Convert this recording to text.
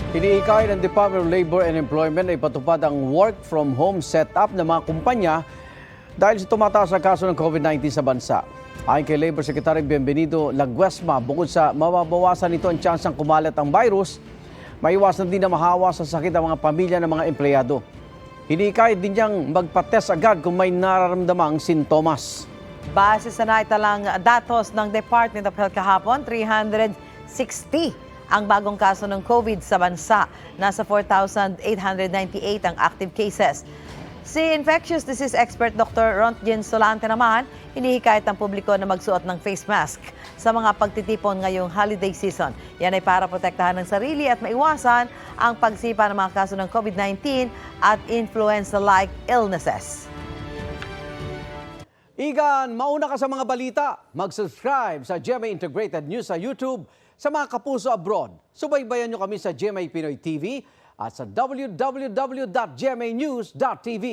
Iniikay ng Department of Labor and Employment ay patupad ang work-from-home setup ng mga kumpanya dahil sa tumataas na kaso ng COVID-19 sa bansa. Ayon kay Labor Secretary Bienvenido Laguesma, bukod sa mababawasan nito ang tsansang kumalat ang virus, maiwasan din na mahawa sa sakit ang mga pamilya ng mga empleyado. Iniikay din niyang magpa-test agad kung may nararamdamang sintomas. Base sa naitalang datos ng Department of Health kahapon, 360 ang bagong kaso ng COVID sa bansa. Nasa 4,898 ang active cases. Si infectious disease expert Dr. Rontgen Solante naman, hinihikayat ang publiko na magsuot ng face mask sa mga pagtitipon ngayong holiday season. Yan ay para protektahan ng sarili at maiwasan ang pagsipa ng mga kaso ng COVID-19 at influenza-like illnesses. Igan, mauna ka sa mga balita. Mag-subscribe sa GMA Integrated News sa YouTube. Sa mga kapuso abroad, subaybayan nyo kami sa GMA Pinoy TV at sa www.gmanews.tv.